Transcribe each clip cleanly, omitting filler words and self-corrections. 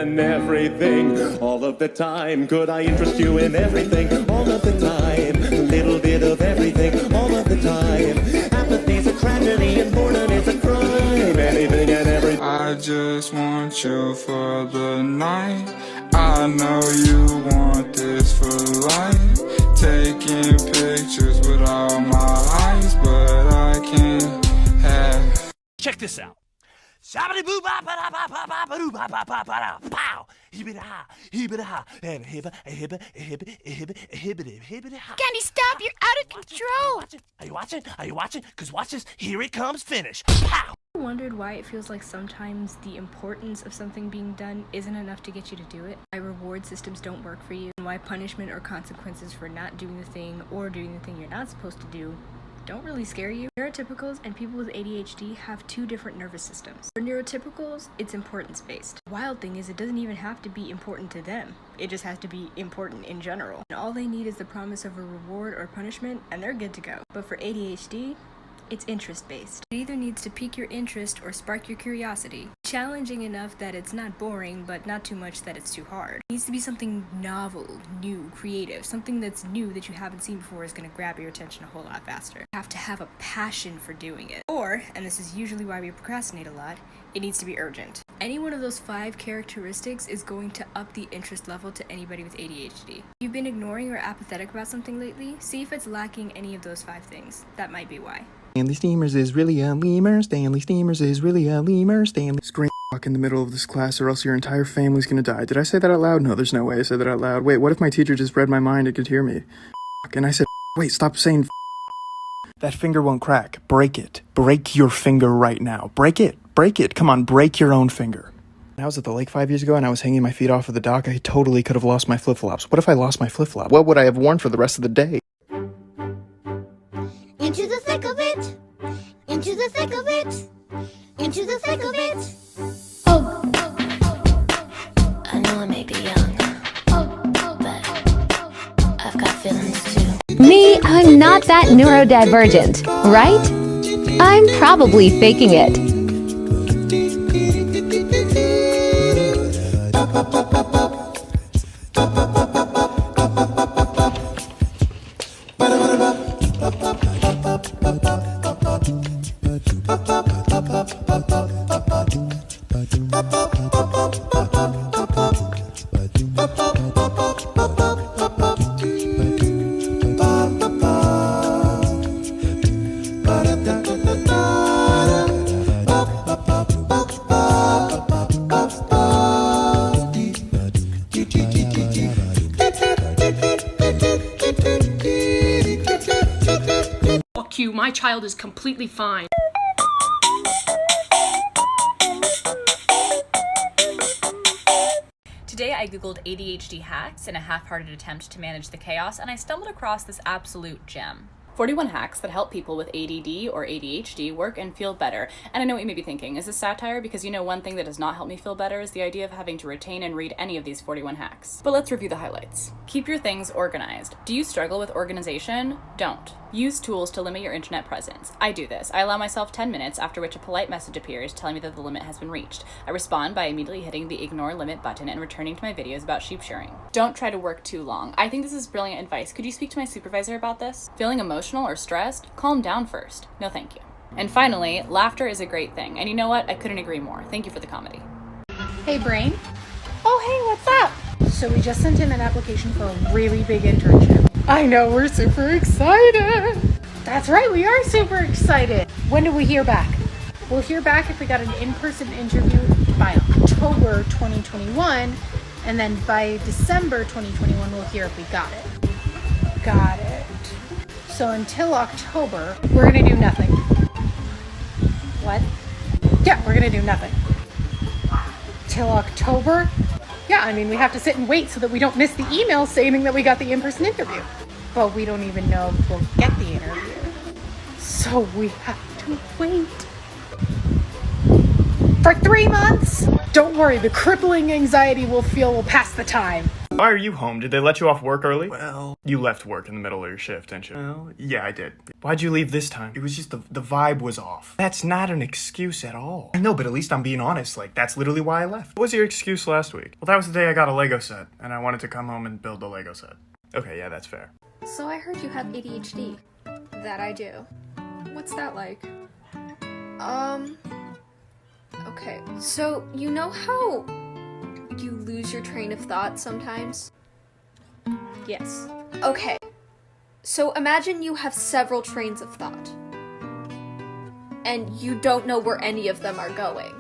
and everything. All of the time, could I interest you in everything? All of the time, a little bit of everything. All of the time, apathy's a tragedy and boredom is a crime. Anything and everything. I just want you for the night. I know you want this for life. Taking pictures with all my eyes, but I can't have. Check this out. Candy, stop! You're out of control! Are you watching? Are you watching? Because watch this. Here it comes. Finish. Pow! Wondered why it feels like sometimes the importance of something being done isn't enough to get you to do it, why reward systems don't work for you, and why punishment or consequences for not doing the thing or doing the thing you're not supposed to do don't really scare you. Neurotypicals and people with ADHD have two different nervous systems. For neurotypicals, it's importance-based. The wild thing is it doesn't even have to be important to them. It just has to be important in general. And all they need is the promise of a reward or punishment, and they're good to go. But for ADHD, it's interest-based. It either needs to pique your interest or spark your curiosity. Challenging enough that it's not boring, but not too much that it's too hard. It needs to be something novel, new, creative. Something that's new that you haven't seen before is going to grab your attention a whole lot faster. You have to have a passion for doing it. Or, and this is usually why we procrastinate a lot, it needs to be urgent. Any one of those 5 characteristics is going to up the interest level to anybody with ADHD. If you've been ignoring or apathetic about something lately, see if it's lacking any of those 5 things. That might be why. Stanley Steamers is really a lemur. Stanley Steamers is really a lemur. Stanley. Scream fuck in the middle of this class or else your entire family's gonna die. Did I say that out loud? No, there's no way I said that out loud. Wait, what if my teacher just read my mind and could hear me? Fuck, and I said, wait, stop saying That finger won't crack. Break it. Break your finger right now. Break it. Break it. Come on, break your own finger. I was at the lake 5 years ago and I was hanging my feet off of the dock. I totally could have lost my flip-flops. What if I lost my flip-flop? What would I have worn for the rest of the day? Into the thick of it! Into the thick of it! Into the thick of it! Oh! I know I may be young, but I've got feelings too. Me, I'm not that neurodivergent, right? I'm probably faking it. Fuck you, my child is completely fine. Today I googled ADHD hacks in a half-hearted attempt to manage the chaos, and I stumbled across this absolute gem. 41 hacks that help people with ADD or ADHD work and feel better. And I know what you may be thinking, is this satire? Because you know one thing that does not help me feel better is the idea of having to retain and read any of these 41 hacks. But let's review the highlights. Keep your things organized. Do you struggle with organization? Don't. Use tools to limit your internet presence. I do this. I allow myself 10 minutes, after which a polite message appears telling me that the limit has been reached. I respond by immediately hitting the ignore limit button and returning to my videos about sheep shearing. Don't try to work too long. I think this is brilliant advice. Could you speak to my supervisor about this? Feeling emotional or stressed? Calm down first. No thank you. And finally, laughter is a great thing. And you know what? I couldn't agree more. Thank you for the comedy. Hey, Brain. Oh, hey, what's up? So we just sent in an application for a really big internship. I know, we're super excited. That's right, we are super excited. When do we hear back? We'll hear back if we got an in-person interview by October 2021, and then by December 2021, we'll hear if we got it. Got it. So until October, we're gonna do nothing. What? Yeah, we're gonna do nothing. Till October? Yeah, I mean, we have to sit and wait so that we don't miss the email saying that we got the in-person interview. But we don't even know if we'll get the interview. So we have to wait. For 3 months? Don't worry, the crippling anxiety we'll feel will pass the time. Why are you home? Did they let you off work early? Well, you left work in the middle of your shift, didn't you? Well, yeah, I did. Why'd you leave this time? It was just the vibe was off. That's not an excuse at all. I know, but at least I'm being honest. Like, that's literally why I left. What was your excuse last week? Well, that was the day I got a Lego set, and I wanted to come home and build the Lego set. Okay, yeah, that's fair. So I heard you have ADHD. That I do. What's that like? Okay, so you know how you lose your train of thought sometimes? Yes. Okay, so imagine you have several trains of thought, and you don't know where any of them are going.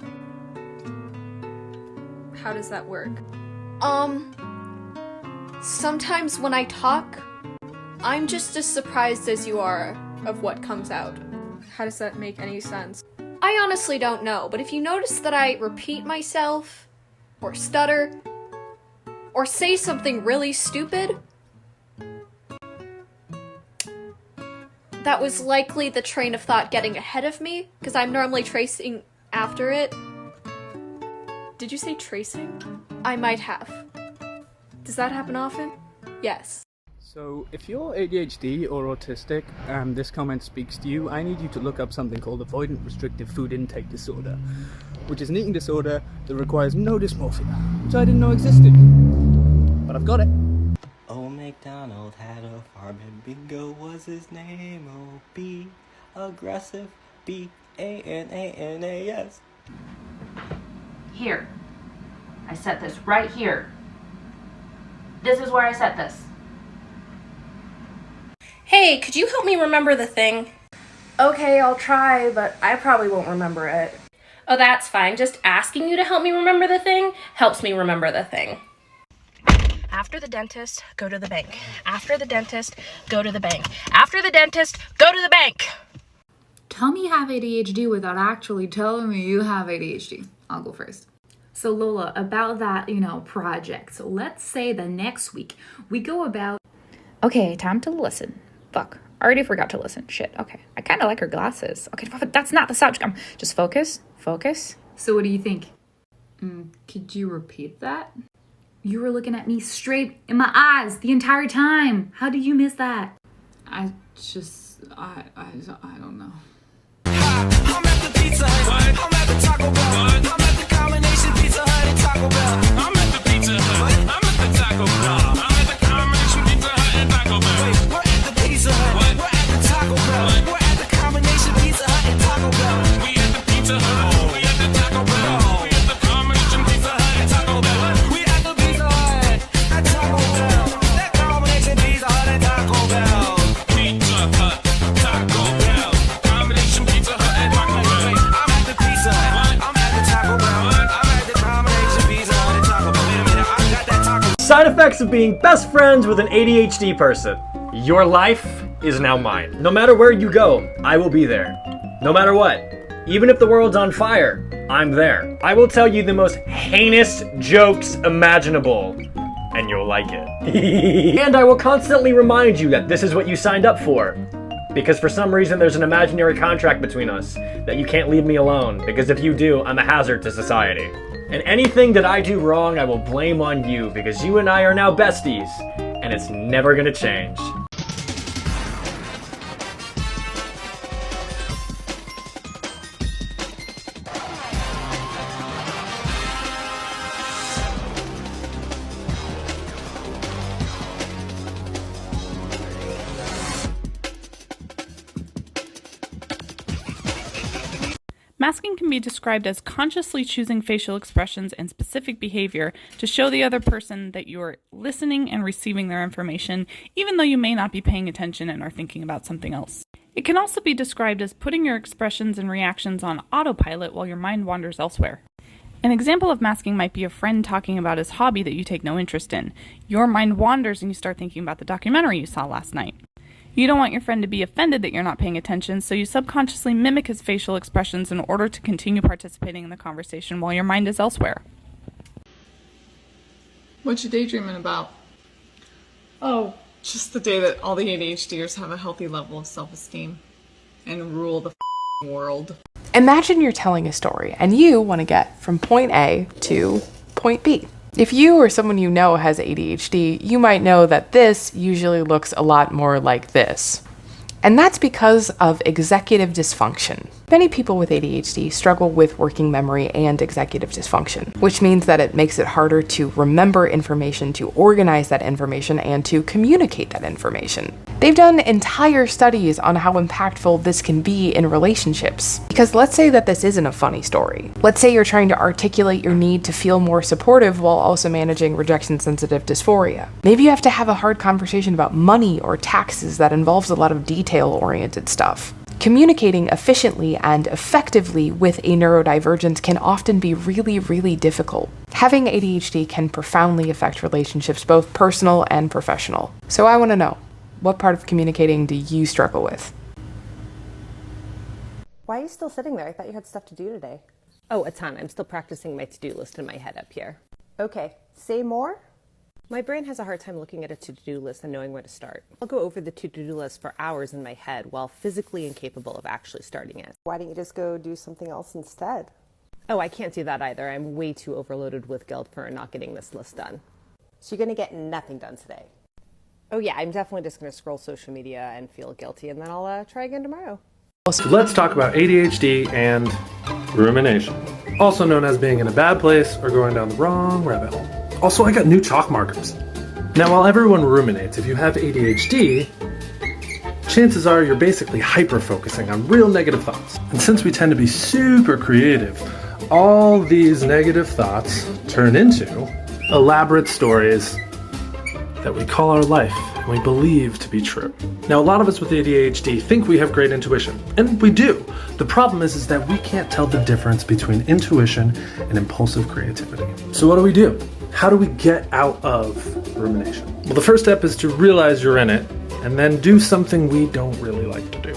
How does that work? Sometimes when I talk, I'm just as surprised as you are of what comes out. How does that make any sense? I honestly don't know, but if you notice that I repeat myself, or stutter, or say something really stupid, that was likely the train of thought getting ahead of me, because I'm normally tracing after it. Did you say tracing? I might have. Does that happen often? Yes. So, if you're ADHD or autistic and this comment speaks to you, I need you to look up something called avoidant restrictive food intake disorder, which is an eating disorder that requires no dysmorphia, which I didn't know existed. But I've got it. Old MacDonald had a farm and Bingo was his name. Oh, be aggressive, B-A-N-A-N-A-S. Here. I set this right here. This is where I set this. Hey, could you help me remember the thing? Okay, I'll try, but I probably won't remember it. Oh, that's fine. Just asking you to help me remember the thing helps me remember the thing. After the dentist, go to the bank. After the dentist, go to the bank. After the dentist, go to the bank. Tell me you have ADHD without actually telling me you have ADHD. I'll go first. So Lola, about that, project. So let's say the next week we go about... Okay, time to listen. Fuck, already forgot to listen. Shit, okay. I kind of like her glasses. Okay, but that's not the subject. Just focus. So what do you think? Could you repeat that? You were looking at me straight in my eyes the entire time. How did you miss that? I don't know. I'm at the Pizza Hut. I'm at the Taco Bell. I'm at the Combination Pizza Hut and Taco Bell. I'm at the Pizza Hut. I'm at the Taco Bell. I'm at the Combination Pizza Hut and Taco Bell. Wait, we're at the Pizza Hut. We're at the Taco Bell. We're at the Combination Pizza Hut and Taco Bell. We at the Pizza Hut. We at the Taco Bell. We at the Combination Pizza Hut and Taco Bell. We at the Pizza Hut and Taco Bell. That Combination Pizza Hut and Taco Bell. Pizza Hut, Taco Bell. Combination Pizza Hut and Taco Bell. I'm at the Pizza Hut. I'm at the Taco Bell. I'm at the Combination Pizza Hut and Taco Bell. Wait a minute, I got that taco. Side effects of being best friends with an ADHD person. Your life is now mine. No matter where you go, I will be there. No matter what. Even if the world's on fire, I'm there. I will tell you the most heinous jokes imaginable, and you'll like it. And I will constantly remind you that this is what you signed up for. Because for some reason there's an imaginary contract between us, that you can't leave me alone, because if you do, I'm a hazard to society. And anything that I do wrong, I will blame on you, because you and I are now besties, and it's never gonna change. Masking can be described as consciously choosing facial expressions and specific behavior to show the other person that you're listening and receiving their information, even though you may not be paying attention and are thinking about something else. It can also be described as putting your expressions and reactions on autopilot while your mind wanders elsewhere. An example of masking might be a friend talking about his hobby that you take no interest in. Your mind wanders and you start thinking about the documentary you saw last night. You don't want your friend to be offended that you're not paying attention, so you subconsciously mimic his facial expressions in order to continue participating in the conversation while your mind is elsewhere. What you daydreaming about? Oh, just the day that all the ADHDers have a healthy level of self-esteem and rule the world. Imagine you're telling a story and you want to get from point A to point B. If you or someone you know has ADHD, you might know that this usually looks a lot more like this. And that's because of executive dysfunction. Many people with ADHD struggle with working memory and executive dysfunction, which means that it makes it harder to remember information, to organize that information, and to communicate that information. They've done entire studies on how impactful this can be in relationships. Because let's say that this isn't a funny story. Let's say you're trying to articulate your need to feel more supportive while also managing rejection-sensitive dysphoria. Maybe you have to have a hard conversation about money or taxes that involves a lot of detail-oriented stuff. Communicating efficiently and effectively with a neurodivergence can often be really, really difficult. Having ADHD can profoundly affect relationships, both personal and professional. So I want to know, what part of communicating do you struggle with? Why are you still sitting there? I thought you had stuff to do today. Oh, a ton. I'm still practicing my to-do list in my head up here. Okay, say more? My brain has a hard time looking at a to-do list and knowing where to start. I'll go over the to-do list for hours in my head while physically incapable of actually starting it. Why don't you just go do something else instead? Oh, I can't do that either. I'm way too overloaded with guilt for not getting this list done. So you're gonna get nothing done today? Oh yeah, I'm definitely just gonna scroll social media and feel guilty, and then I'll try again tomorrow. So let's talk about ADHD and rumination, also known as being in a bad place or going down the wrong rabbit hole. Also, I got new chalk markers. Now, while everyone ruminates, if you have ADHD, chances are you're basically hyper-focusing on real negative thoughts. And since we tend to be super creative, all these negative thoughts turn into elaborate stories that we call our life and we believe to be true. Now, a lot of us with ADHD think we have great intuition, and we do. The problem is that we can't tell the difference between intuition and impulsive creativity. So what do? How do we get out of rumination? Well, the first step is to realize you're in it, and then do something we don't really like to do.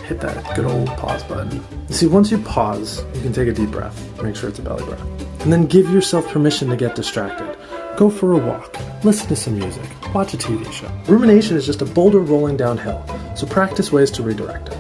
Hit that good old pause button. You see, once you pause, you can take a deep breath. Make sure it's a belly breath. And then give yourself permission to get distracted. Go for a walk, listen to some music, watch a TV show. Rumination is just a boulder rolling downhill, so practice ways to redirect it.